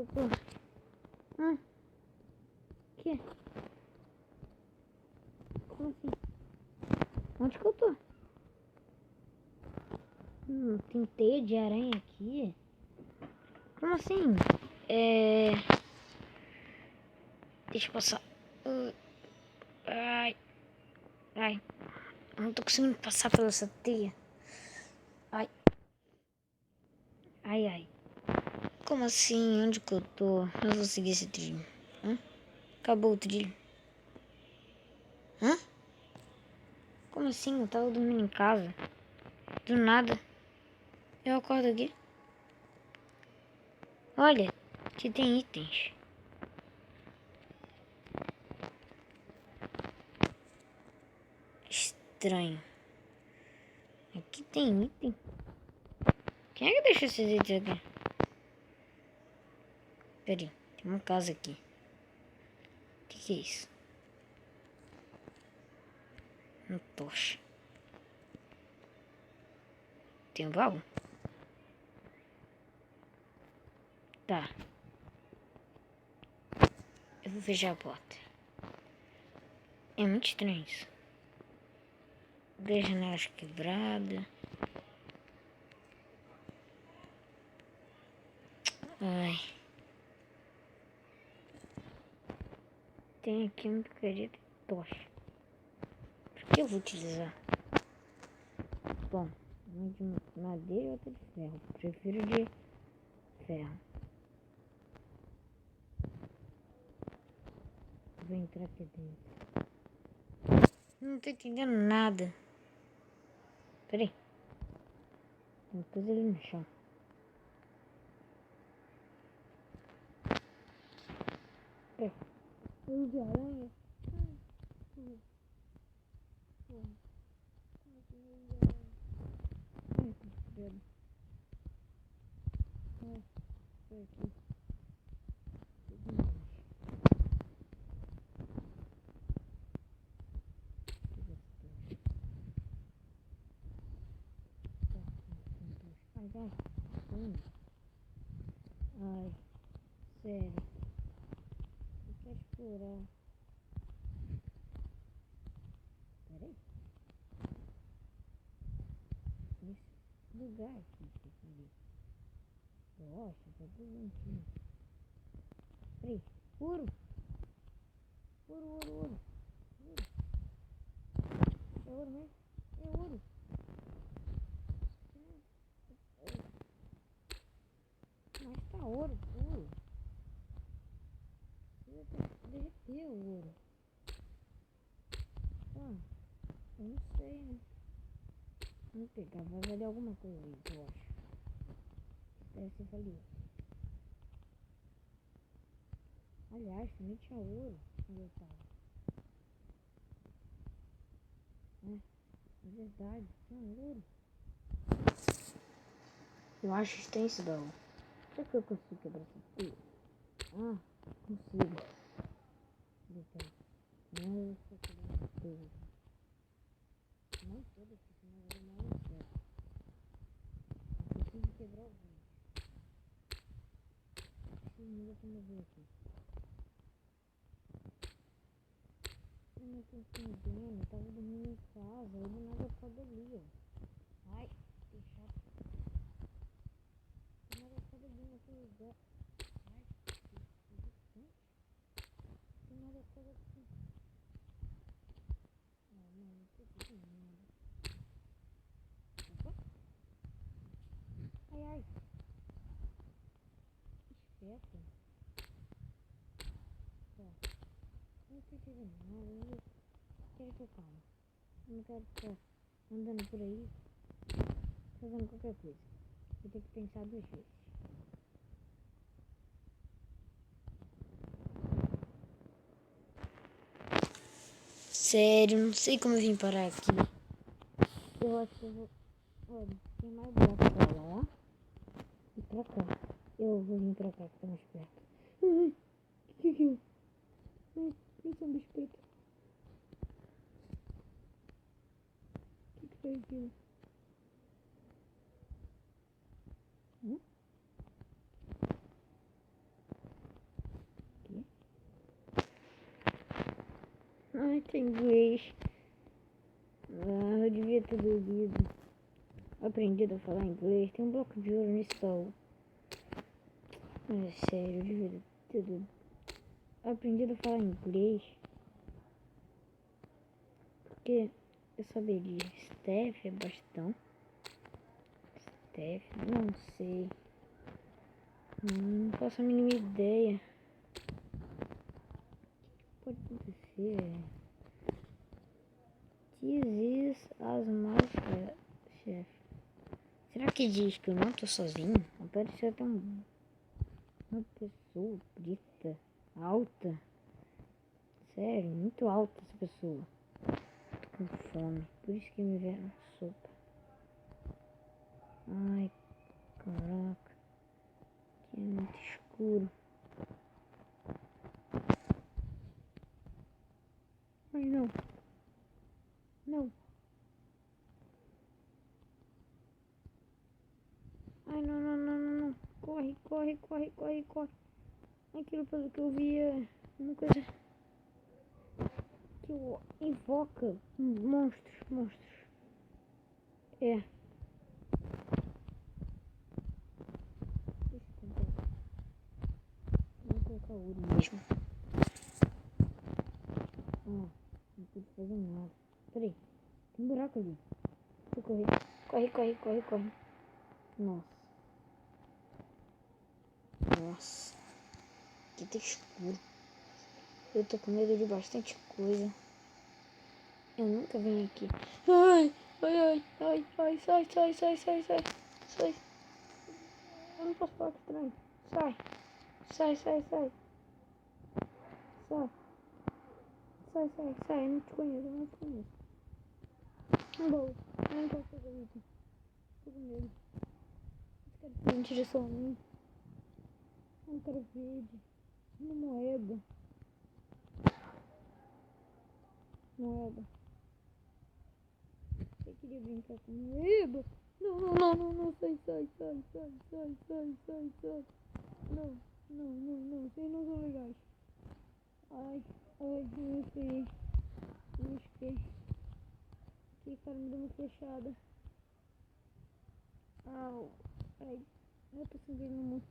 eu tô? Que? Como assim? Onde que eu tô? Tem teia de aranha aqui? Como assim? Deixa eu passar. Ai. Ai. Eu não tô conseguindo passar pela essa teia. Ai. Ai, ai. Como assim? Onde que eu tô? Eu não vou seguir esse trilho. Acabou o trilho. Como assim? Eu tava dormindo em casa. Do nada. Eu acordo aqui. Olha, aqui tem itens. Estranho. Aqui tem item. Quem é que deixou esses itens aqui? Pera aí, tem uma casa aqui. O que é isso? Uma tocha. Tem um baú? Tá. Eu vou fechar a porta. É muito estranho isso. As janelas quebradas. Ai. Tem aqui uma porcaria de tocha. Por que eu vou utilizar? Bom, uma de madeira e outra de ferro. Prefiro de ferro. Vou entrar aqui dentro. Não tô entendendo nada. Peraí. Tem coisa ali no chão. Olho de aranha. Foi aqui. Ai, sério. Eu quero explorar. Peraí. Esse lugar aqui que eu queria. Nossa, tá tudo bonitinho. Peraí. Ouro. Ouro. É ouro mesmo? É ouro. Mas tá ouro puro. Derreteu o ouro. Eu não sei, né? Vamos pegar, vai valer alguma coisa aí, eu acho. Deve ser valioso. Aliás, também tinha ouro onde eu tava. É verdade, tinha ouro. Eu acho estranho esse baú. Será que eu consigo quebrar essa teia? Consigo. Detalhe. Não, eu estou quebrando essa teia. Não toda, porque senão vai demorar muito certo. Eu preciso quebrar o vidro. Preciso como ver aqui. Eu não tô entendendo, eu tava dormindo em casa, aí do nada eu acordo ali, ó. Ai, que chato. Do nada eu acordo ali naquele lugar. Ai, que irritante. Do nada eu acordo aqui. Não tô entendendo nada. Opa. Ai. Esperto. Tá. Não tô entendendo nada, eu quero que eu calma. Eu não quero ficar andando por aí, fazendo qualquer coisa. Vou ter que pensar 2 vezes. Sério, não sei como eu vim parar aqui. Eu acho que eu vou... Olha, tem mais buraco pra lá e pra cá. Eu vou vir pra cá, que tá mais perto. Ai, que é aquilo? Ai, isso é um bicho preto. Que foi aquilo? inglês. Eu devia ter bebido. Aprendido a falar inglês. Tem um bloco de ouro nesse baú. Mas é sério, eu devia ter aprendido a falar inglês. Porque eu saberia. Steph é bastão. Steph, não sei. Não faço a mínima ideia. O que pode acontecer? This is as my chef. Será que diz que eu não tô sozinho? Apareceu até uma pessoa preta, alta. Sério, muito alta essa pessoa. Tô com fome, por isso que me deram sopa. Ai, caraca. Aqui é muito escuro. Ai, não. Não. Ai, não, não, não, não, não. Corre, corre, corre, corre, corre. Aquilo pelo que eu vi é uma coisa que invoca monstros. É. Deixa eu tentar. Vou colocar ouro mesmo. Não pude fazer nada. Peraí, tem um buraco ali. Deixa eu correr. Corre, corre, corre, corre. Nossa. Aqui tá escuro. Eu tô com medo de bastante coisa. Eu nunca vim aqui. Ai, ai, ai, ai, ai, sai. Eu não posso falar que estranho. Sai. Eu não te conheço. Bom, eu não posso fazer isso. Tô com medo. Esse cara tá em direção a mim. Um cara verde. Uma moeda. Eu queria brincar com moeda. Não. Sai. Não. Vocês não são legais. Ai, me feri. Que cara, me deu uma flechada. Au. Ai, eu tô sentindo muito.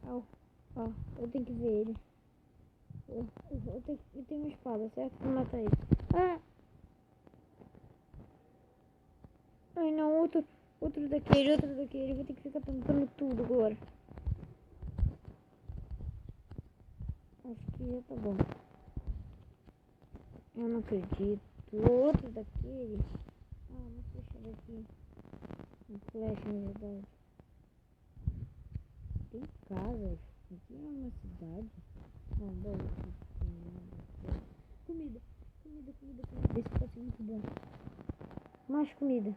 Au. Ó, eu tenho que ver ele. Eu tenho uma espada, certo? Vou matar ele. Ah! Ai não, outro daquele. Vou ter que ficar tampando tudo agora. Acho que já tá bom. Eu não acredito. Outro daquele. Ah, vou fechar daqui. Um flash, na verdade. Tem casas. Aqui é uma cidade. Não, bom. Comida. Esse pode ser muito bom. Mais comida.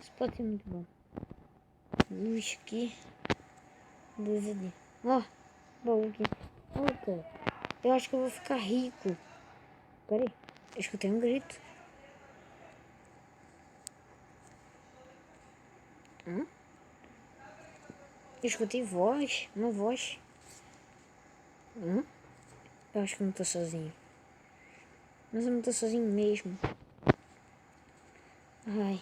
Isso pode ser muito bom. Luz aqui. Luz ali. Ó, baú aqui. Opa. Eu acho que eu vou ficar rico. Peraí. Eu escutei um grito. Eu escutei voz. Uma voz. Eu acho que eu não tô sozinho. Mas eu não tô sozinho mesmo. Ai.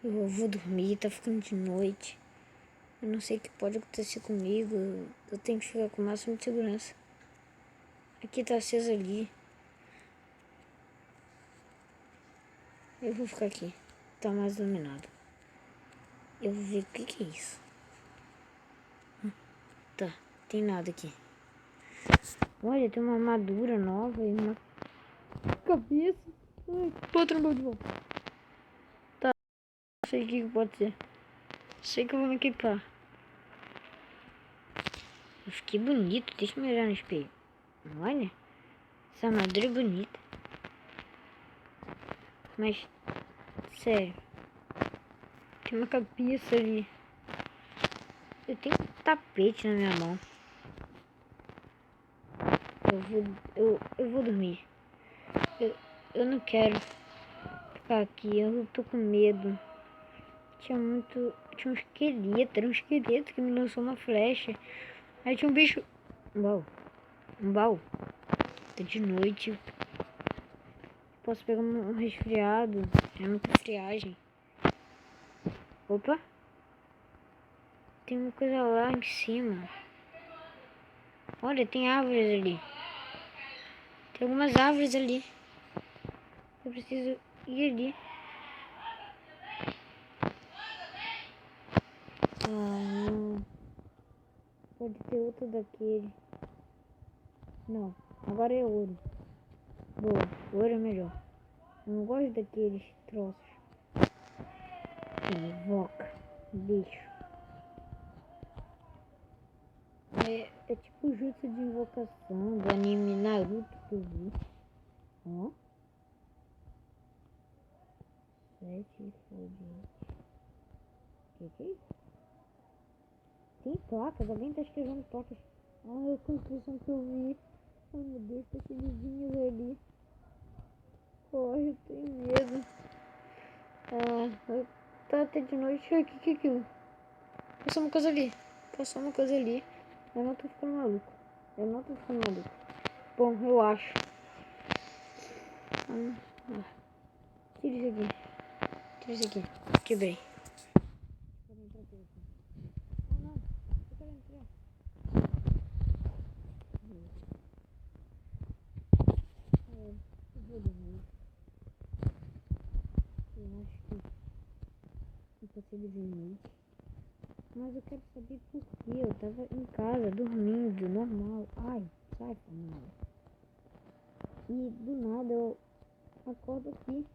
Eu vou dormir. Tá ficando de noite. Eu não sei o que pode acontecer comigo. Eu tenho que ficar com o máximo de segurança. Aqui tá aceso ali. Eu vou ficar aqui. Tá mais iluminado. Eu vou ver o que é isso. Tá, tem nada aqui. Olha, tem uma armadura nova e uma cabeça. Ai, outro meu de volta. Tá, não sei o que pode ser. Sei que eu vou me equipar. Eu fiquei bonito, deixa eu me olhar no espelho. Olha, essa armadura é bonita. Mas, sério, tem uma cabeça ali. Eu tenho um tapete na minha mão. Eu vou dormir. Eu não quero ficar aqui, eu tô com medo. Tinha um esqueleto, era um esqueleto que me lançou uma flecha. Aí tinha um bicho Um baú. Um baú. Tá de noite. Posso pegar um resfriado. É muita friagem. Opa. Tem uma coisa lá em cima. Olha, tem árvores ali. Tem algumas árvores ali. Eu preciso ir ali. Ah, não. Pode ter outro daquele. Não. Agora é ouro. Boa. Ouro é melhor. Eu não gosto daqueles troços. Invoca. Bicho. É tipo o jutsu de invocação do anime Naruto que eu vi. Ó. 7 fodentes. Que é isso? Tem placas, alguém tá escrevendo placas. Ai, a construção que eu vi. Ai meu Deus, tá cheio de vinhos ali. Ai, eu tenho medo. Tá até de noite. Ai, que é aquilo? Passou uma coisa ali. Passou uma coisa ali. Eu não tô ficando maluco. Eu não tô ficando maluco. Bom, eu acho. Tira isso aqui. Tira isso aqui. Quebrei. Quero entrar por aqui. Oh não. Eu quero entrar. Eu vou dormir. Eu acho que eu passei de noite. Mas eu quero saber por que eu tava em casa, dormindo, normal. Ai, sai, família. E do nada eu acordo aqui,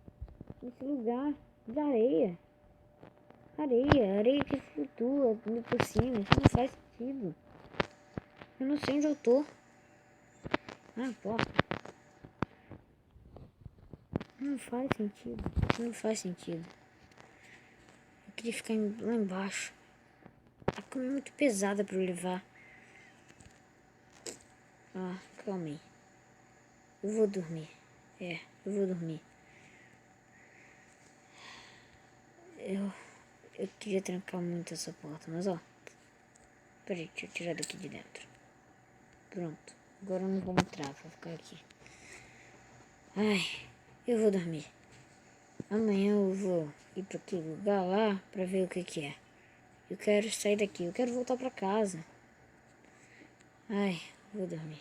nesse lugar de areia. Areia que flutua por cima. Isso não faz sentido. Eu não sei onde eu tô. Ah, porra. Não faz sentido. Isso não faz sentido. Eu queria ficar lá embaixo. A cama é muito pesada pra eu levar. Ah, calma aí. Eu vou dormir. Eu vou dormir. Eu queria trancar muito essa porta, mas ó. Peraí, deixa eu tirar daqui de dentro. Pronto. Agora eu não vou entrar, vou ficar aqui. Ai, eu vou dormir. Amanhã eu vou ir para aquele lugar lá pra ver o que é. Eu quero sair daqui, eu quero voltar pra casa. Ai, vou dormir.